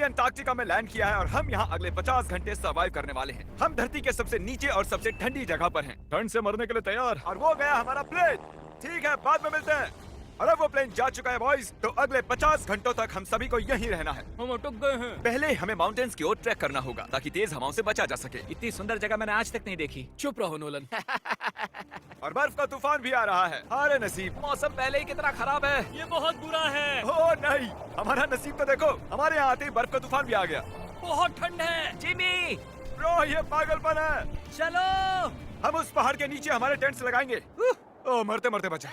अभी अंटार्कटिका में लैंड किया है और हम यहाँ अगले 50 घंटे सर्वाइव करने वाले हैं। हम धरती के सबसे नीचे और सबसे ठंडी जगह पर हैं। ठंड से मरने के लिए तैयार। और वो गया हमारा प्लेन। ठीक है, बाद में मिलते हैं। अरे वो प्लेन जा चुका है बॉयज। तो अगले 50 घंटों तक हम सभी को यहीं रहना है। हम अटक गए हैं। पहले हमें माउंटेन्स की ओर ट्रैक करना होगा ताकि तेज हवाओं से बचा जा सके। इतनी सुंदर जगह मैंने आज तक नहीं देखी। चुप रहो नोलन। और बर्फ का तूफान भी आ रहा है। अरे नसीब, मौसम पहले ही कितना खराब है। ये बहुत बुरा है। ओ नहीं, हमारा नसीब तो देखो, हमारे यहाँ आते ही बर्फ का तूफान भी आ गया। बहुत ठंड है। जिमी, ब्रो ये पागलपन है। चलो। हम उस पहाड़ के नीचे हमारे टेंट्स लगाएंगे। ओ मरते मरते बचा।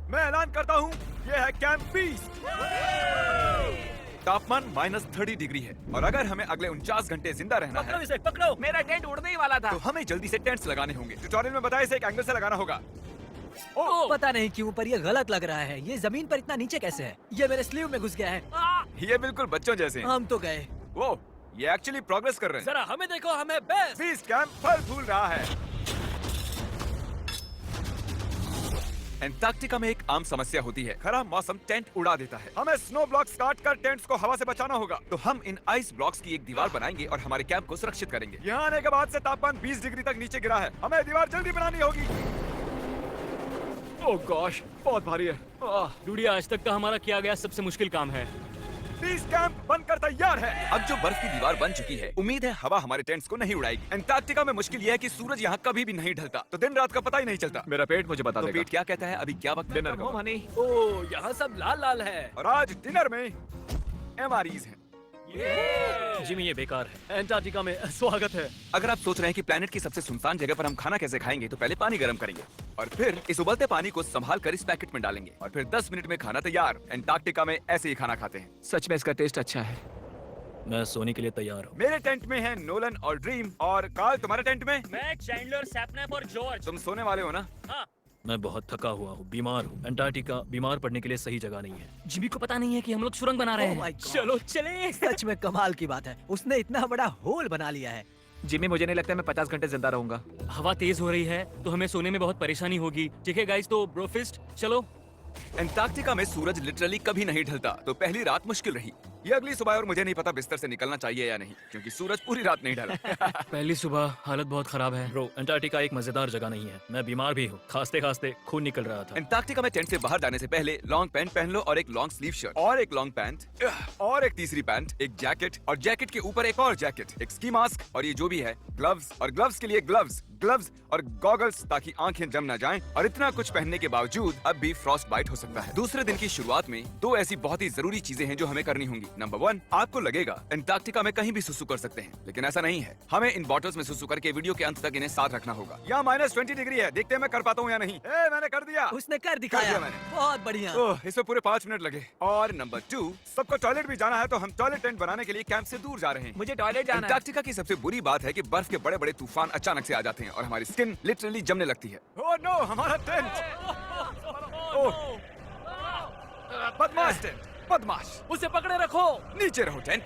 मैं ऐलान करता हूँ, ये है कैंप पीस। तापमान -30 डिग्री है और अगर हमें अगले 49 घंटे जिंदा रहना पकड़ो है इसे, पकड़ो। मेरा टेंट उड़ने ही वाला था। तो हमें जल्दी से टेंट्स लगाने होंगे। ट्यूटोरियल में बताया इसे एक एंगल से लगाना होगा। ओ, पता नहीं क्यों पर ये गलत लग रहा है। ये जमीन पर इतना नीचे कैसे है? ये मेरे स्लीव में घुस गया है। ये बिल्कुल बच्चों जैसे हैं। हम तो गए। वो ये एक्चुअली प्रोग्रेस कर रहे हैं। जरा हमें देखो, हमें बेस्ट। पीस कैंप फल फूल रहा है। एंटार्कटिका में एक आम समस्या होती है, खराब मौसम टेंट उड़ा देता है। हमें स्नो ब्लॉक्स काट कर टेंट्स को हवा से बचाना होगा। तो हम इन आइस ब्लॉक्स की एक दीवार बनाएंगे और हमारे कैंप को सुरक्षित करेंगे। यहाँ आने के बाद से तापमान 20 डिग्री तक नीचे गिरा है। हमें दीवार जल्दी बनानी होगी। ओह गॉश, बहुत भारी है। डूडी, आज तक का हमारा किया गया सबसे मुश्किल काम है। पीस कैंप बनकर तैयार है। अब जो बर्फ की दीवार बन चुकी है, उम्मीद है हवा हमारे टेंट्स को नहीं उड़ाएगी। एंटार्कटिका में मुश्किल यह है कि सूरज यहाँ कभी भी नहीं ढलता, तो दिन रात का पता ही नहीं चलता। मेरा पेट मुझे बता तो देगा। पेट क्या कहता है? अभी क्या वक्त डिनर का? हनी। ओह, यहाँ सब लाल लाल है। और आज डिनर में MREs हैं। जिमी, ये बेकार है। एंटार्कटिका में स्वागत है। अगर आप सोच रहे हैं कि प्लेनेट की सबसे सुनसान जगह पर हम खाना कैसे खाएंगे, तो पहले पानी गर्म करेंगे और फिर इस उबलते पानी को संभाल कर इस पैकेट में डालेंगे और फिर 10 मिनट में खाना तैयार। एंटार्कटिका में ऐसे ही खाना खाते हैं। सच में इसका टेस्ट अच्छा है। मैं सोने के लिए तैयार हूँ। मेरे टेंट में है नोलन और ड्रीम। और कार्ल, तुम्हारे टेंट में? मैं, चैंडलर, सैपनैप और जॉर्ज। तुम सोने वाले हो ना? हाँ। मैं बहुत थका हुआ हूँ, बीमार हूँ। एंटार्कटिका बीमार पड़ने के लिए सही जगह नहीं है। जिमी को पता नहीं है कि हम लोग सुरंग बना रहे Oh my हैं। God. चलो चले। सच में कमाल की बात है, उसने इतना बड़ा होल बना लिया है। जिमी, मुझे नहीं लगता मैं 50 घंटे जिंदा रहूंगा। हवा तेज हो रही है तो हमें सोने में बहुत परेशानी होगी। ठीक है गाइस, तो ब्रोफिस्ट चलो। एंटार्कटिका में सूरज लिटरली कभी नहीं ढलता, तो पहली रात मुश्किल रही। ये अगली सुबह और मुझे नहीं पता बिस्तर से निकलना चाहिए या नहीं, क्योंकि सूरज पूरी रात नहीं ढला। पहली सुबह हालत बहुत खराब है। ब्रो, एंटार्कटिका एक मजेदार जगह नहीं है। मैं बीमार भी हूँ, खांसते खांसते खून निकल रहा था। एंटार्कटिका में टेंट से बाहर जाने से पहले लॉन्ग पैंट पहन लो और एक लॉन्ग स्लीव शर्ट और एक लॉन्ग पैंट और एक तीसरी पैंट, एक जैकेट और जैकेट के ऊपर एक और जैकेट, एक स्की मास्क और ये जो भी है ग्लव्स और ग्लव्स के लिए ग्लव्स और गॉगल्स ताकि आंखें जम ना जाएं। और इतना कुछ पहनने के बावजूद अब भी फ्रॉस्ट बाइट हो सकता है। दूसरे दिन की शुरुआत में 2 ऐसी बहुत ही जरूरी चीजें हैं जो हमें करनी होंगी। नंबर 1, आपको लगेगा एंटार्कटिका में कहीं भी सुसु कर सकते हैं, लेकिन ऐसा नहीं है। हमें इन बॉटल्स में सुसु करके वीडियो के अंत तक इन्हें साथ रखना होगा। यहाँ -20 डिग्री है, देखते हैं मैं कर पाता हूँ या नहीं। मैंने कर दिया। उसने कर दिखाया। दिया मैंने। बहुत बढ़िया। इसमें पूरे 5 मिनट लगे। और नंबर 2, सबको टॉयलेट भी जाना है, तो हम टॉयलेट टेंट बनाने के लिए कैंप से दूर जा रहे हैं। मुझे टॉयलेट जाना है। एंटार्कटिका की सबसे बुरी बात है कि बर्फ के बड़े बड़े तूफान अचानक से आ जाते हैं और हमारी स्किन लिटरली जमने लगती है। ओह नो, हमारा टेंट! ओह, बदमाश टेंट, बदमाश! उसे पकड़े रखो। नीचे रहो टेंट।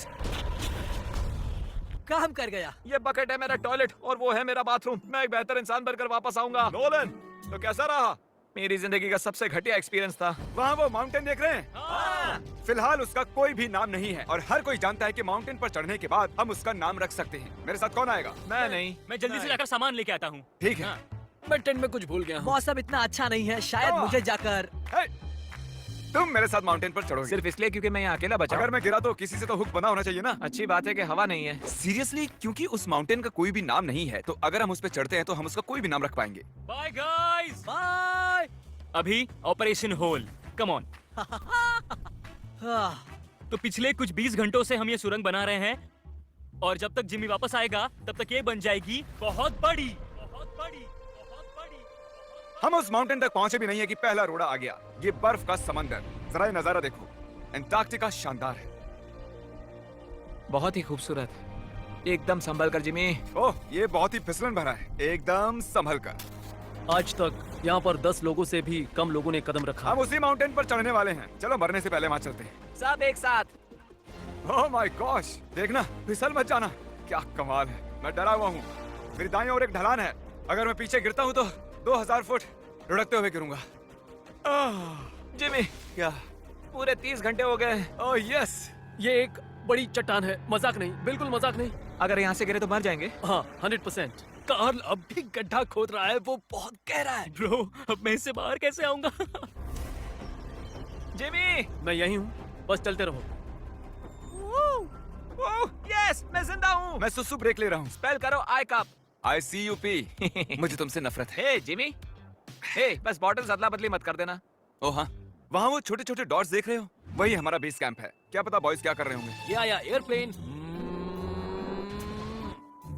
काम कर गया। ये बकेट है मेरा टॉयलेट और वो है मेरा बाथरूम। मैं एक बेहतर इंसान बनकर वापस आऊंगा। नोलन, तो कैसा रहा? मेरी जिंदगी का सबसे घटिया एक्सपीरियंस था। वहाँ वो माउंटेन देख रहे हैं? फिलहाल उसका कोई भी नाम नहीं है और हर कोई जानता है कि माउंटेन पर चढ़ने के बाद हम उसका नाम रख सकते हैं। मेरे साथ कौन आएगा? मैं नहीं। मैं जल्दी से जाकर सामान लेके आता हूँ। ठीक है। मैं टेंट में कुछ भूल गया हूँ। मौसम इतना अच्छा नहीं है, शायद मुझे जाकर। हे, तुम मेरे साथ माउंटेन पर चढ़ोगे? सिर्फ इसलिए क्योंकि मैं यहाँ अकेला बचा हूँ। अगर मैं गिरा तो किसी से तो हुक बना होना चाहिए ना? अच्छी बात है कि हवा नहीं है। सीरियसली, क्योंकि उस माउंटेन का कोई भी नाम नहीं है, तो अगर हम उस पर चढ़ते हैं तो हम उसका कोई भी नाम रख पाएंगे। Bye guys. बाय। अभी ऑपरेशन होल, कम ऑन। तो पिछले कुछ 20 घंटों से हम ये सुरंग बना रहे हैं और जब तक जिमी वापस आएगा तब तक ये बन जाएगी बहुत बड़ी, बहुत बड़ी, बहुत बड़ी। हम उस माउंटेन तक पहुंचे भी नहीं है कि पहला रोड़ा आ गया। ये बर्फ का समंदर, जरा ये नजारा देखो। एंटार्कटिका शानदार है। बहुत ही खूबसूरत। एकदम संभल कर जिमी। ओह, ये बहुत ही फिसलन भरा है। एकदम संभल कर। आज तक यहाँ पर 10 लोगों से भी कम लोगों ने कदम रखा। हम उसी माउंटेन पर चढ़ने वाले हैं। चलो मरने से पहले वहाँ चलते हैं। सब एक साथ। ओह माय गॉश, देखना, फिसल मत जाना। क्या कमाल है। मैं डरा हुआ हूँ। मेरी दाईं ओर एक ढलान है। अगर मैं पीछे गिरता हूँ तो 2000 फुट लुढ़कते हुए गिरूंगा। जिमी, क्या? पूरे 30 घंटे हो गए। Oh yes. ये एक बड़ी चट्टान है, मजाक नहीं, बिल्कुल मजाक नहीं। अगर यहाँ से गिरे तो मर जाएंगे। हाँ 100%। कार्ल अब भी गड्ढा खोद रहा है, वो बहुत गहरा है। ब्रो, अब मैं इससे बाहर कैसे आऊंगा? जिमी! मैं यही हूँ, बस चलते रहो। यस, मैं जिंदा हूँ। मैं सुसु ब्रेक ले रहा हूँ। स्पेल करो आई कप। ICUP। मुझे तुमसे नफरत है। हे जिमी, हे बस बॉटल्स अदला बदली मत कर देना। ओह हाँ, वहाँ वो छोटे छोटे डॉट्स देख रहे हो? वही हमारा बेस कैंप है। क्या पता बॉयज क्या कर रहे होंगे। या एयरप्लेन।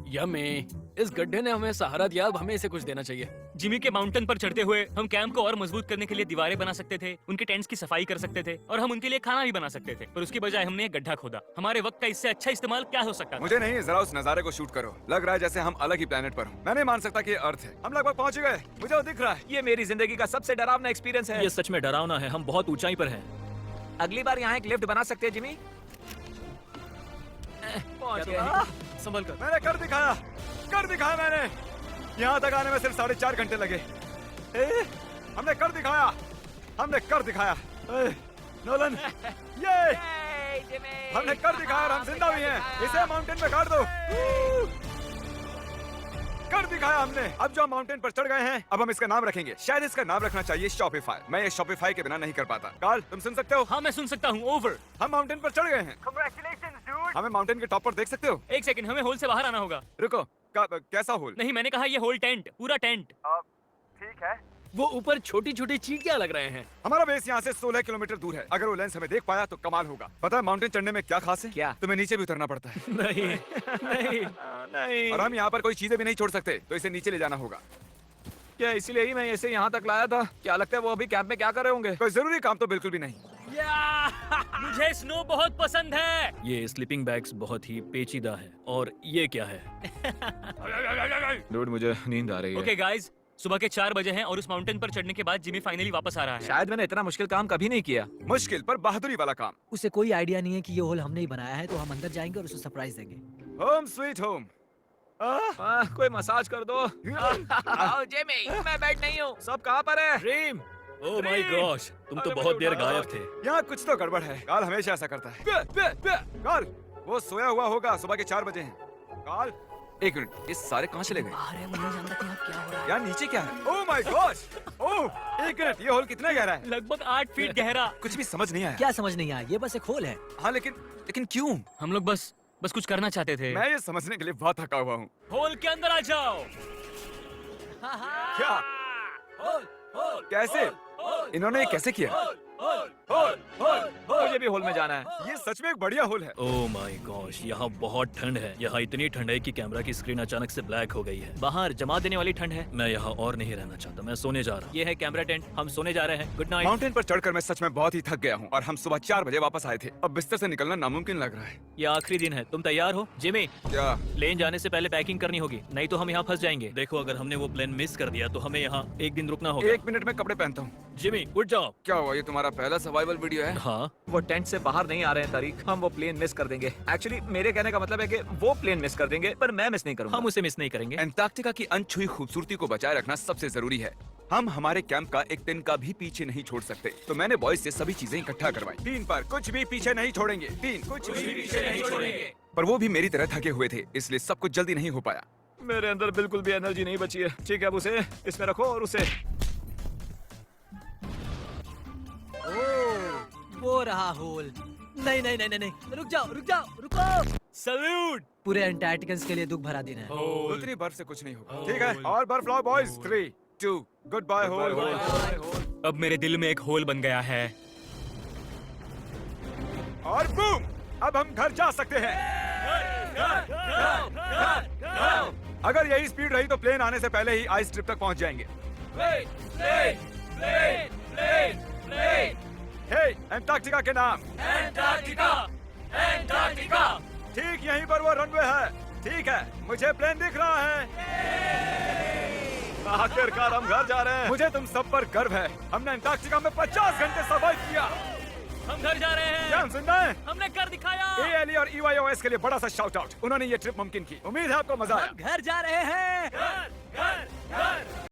यम्मी, इस गड्ढे ने हमें सहारा दिया, अब हमें इसे कुछ देना चाहिए। जिमी के माउंटेन पर चढ़ते हुए हम कैंप को और मजबूत करने के लिए दीवारें बना सकते थे, उनके टेंट्स की सफाई कर सकते थे और हम उनके लिए खाना भी बना सकते थे, पर उसकी बजाय हमने एक गड्ढा खोदा। हमारे वक्त का इससे अच्छा इस्तेमाल क्या हो सकता था? मुझे नहीं, जरा उस नजारे को शूट करो। लग रहा है जैसे हम अलग ही प्लेनेट पर हूँ। मैं नहीं मान सकता कि ये अर्थ है। हम लगभग पहुँच गए। मुझे वो दिख रहा है। ये मेरी जिंदगी का सबसे डरावना एक्सपीरियंस है। ये सच में डरावना है, हम बहुत ऊंचाई पर हैं। अगली बार यहाँ एक लिफ्ट बना सकते हैं जिमी। पहुंच गए। संभल कर। मैंने कर दिखाया मैंने। यहाँ तक आने में सिर्फ 4.5 घंटे लगे। हमने कर दिखाया। नोलन, ये हमने कर दिखाया और हम जिंदा भी हैं। इसे माउंटेन पे काट दो। कर दिखाया हमने। अब जो हम माउंटेन पर चढ़ गए हैं, अब हम इसका नाम रखेंगे। शायद इसका नाम रखना चाहिए शॉपिफाई। मैं ये शॉपिफाई के बिना नहीं कर पाता। कार्ल, तुम सुन सकते हो? हाँ, मैं सुन सकता हूँ। ओवर। हम माउंटेन पर चढ़ गए हैं। हमें माउंटेन के टॉप पर देख सकते हो? एक सेकंड, हमें होल से बाहर आना होगा। रुको, कैसा होल? नहीं, मैंने कहा ये होल टेंट, पूरा टेंट। ठीक है। वो ऊपर छोटी छोटी चींटियां लग रहे हैं। हमारा बेस यहाँ से 16 किलोमीटर दूर है। अगर वो लेंस हमें देख पाया तो कमाल होगा। पता है माउंटेन चढ़ने में क्या खास है? क्या? तुम्हें नीचे भी उतरना पड़ता है। नहीं नहीं नहीं। और हम यहाँ पर कोई चीजें भी नहीं छोड़ सकते, तो इसे नीचे ले जाना होगा। क्या इसीलिए ही मैं इसे यहाँ तक लाया था? क्या लगता है वो अभी कैंप में क्या कर रहे होंगे? कोई जरूरी काम तो बिल्कुल भी नहीं। मुझे स्नो बहुत पसंद है। ये स्लीपिंग बैग्स बहुत ही पेचीदा है। और ये क्या है? डूड, मुझे नींद आ रही है। ओके गाइस, सुबह के 4 बजे हैं और उस माउंटेन पर चढ़ने के बाद जिमी फाइनली वापस आ रहा है। शायद मैंने इतना मुश्किल काम कभी नहीं किया। मुश्किल पर बहादुरी वाला काम। उसे कोई आइडिया नहीं है कि ये होल हमने ही बनाया है, तो हम अंदर जाएंगे और उसे सरप्राइज देंगे। Home sweet home. कोई मसाज कर दो। आओ जेमी, मैं बैठ नहीं हूँ। सब कहाँ पर है? ड्रीम, ओह माय गॉश, तुम तो बहुत देर गायब थे। यहाँ कुछ तो गड़बड़ है। कार्ल हमेशा ऐसा करता है। कार्ल, वो सोया हुआ होगा। सुबह के 4 बजे हैं। कार्ल, एक मिनट, ये सारे कहाँ चले गए? अरे मैं नहीं जानता कि यहाँ क्या हो रहा है। यार नीचे क्या है? Oh my gosh! ओह, एक मिनट, ये होल कितना गहरा है? लगभग 8 फीट गहरा। कुछ भी समझ नहीं आया। क्या समझ नहीं आया? ये बस एक होल है। हाँ, लेकिन क्यों? हम लोग बस कुछ करना चाहते थे। मैं ये समझने के लिए बहुत थका हुआ हूँ। होल के अंदर आ जाओ। क्या? कैसे? इन्होंने ये कैसे किया? मुझे भी होल में जाना है। ये सच में एक बढ़िया होल है। ओह माय गॉश, यहाँ बहुत ठंड है। यहाँ इतनी ठंड है कि कैमरा की स्क्रीन अचानक से ब्लैक हो गई है। बाहर जमा देने वाली ठंड है। मैं यहाँ और नहीं रहना चाहता, मैं सोने जा रहा हूँ। ये है कैमरा टेंट, हम सोने जा रहे हैं। Good night. माउंटेन पर चढ़कर मैं सच में बहुत ही थक गया हूँ और हम सुबह 4 बजे वापस आए थे। अब बिस्तर से निकलना नामुमकिन लग रहा है। ये आखिरी दिन है, तुम तैयार हो? जिमी, क्या? प्लेन जाने से पहले पैकिंग करनी होगी, नहीं तो हम यहाँ फंस जाएंगे। देखो, अगर हमने वो प्लेन मिस कर दिया तो हमें यहाँ एक दिन रुकना होगा। 1 मिनट में कपड़े पहनता हूँ। Jimmy, good job. क्या हुआ? ये तुम्हारा पहला सर्वाइवल वीडियो है? हाँ, वो टेंट से बाहर नहीं आ रहे हैं तारीख। हम वो प्लेन मिस कर देंगे। एक्चुअली मेरे कहने का मतलब है कि वो प्लेन मिस कर देंगे, पर मैं मिस नहीं करूंगा। हम उसे मिस नहीं करेंगे। अंटार्कटिका की अनछुई खूबसूरती को बचाए रखना सबसे जरूरी है। हम हमारे कैंप का एक दिन का भी पीछे नहीं छोड़ सकते। तो मैंने बॉयज से सभी चीजें इकट्ठा करवाई। 3 पर कुछ भी पीछे नहीं छोड़ेंगे। 3 कुछ भी पीछे नहीं छोड़ेंगे। पर वो भी मेरी तरह थके हुए थे, इसलिए सब कुछ जल्दी नहीं हो पाया। मेरे अंदर बिल्कुल भी एनर्जी नहीं बची है। ठीक है, अब उसे इसमें रखो और उसे वो रहा होल। नहीं, रुको। सल्यूट। पूरे अंटार्कटिकन्स के लिए दुख भरा दिन है। उतनी बर्फ से कुछ नहीं होगा। ठीक है, और बर्फ लाओ बॉयज। 3 2 good bye whole. अब मेरे दिल में एक होल बन गया है। और बूम, अब हम घर जा सकते हैं। अगर यही स्पीड रही तो प्लेन आने से पहले ही आइस ट्रिप तक पहुंच जाएंगे। हे, अंटार्कटिका के नाम। एंटार्क्टिका। ठीक यहीं पर वो रनवे है। ठीक है, मुझे प्लेन दिख रहा है। आखिरकार हम घर जा रहे हैं। मुझे तुम सब पर गर्व है। हमने अंटार्कटिका में 50 घंटे सर्वाइव किया। हम घर जा रहे क्या हैं। हम जिंदा हैं? हमने कर दिखाया। ALE और EYOS के लिए बड़ा सा शाउट आउट। उन्होंने ये ट्रिप मुमकिन की। उम्मीद है आपको मजा आया। घर जा रहे हैं।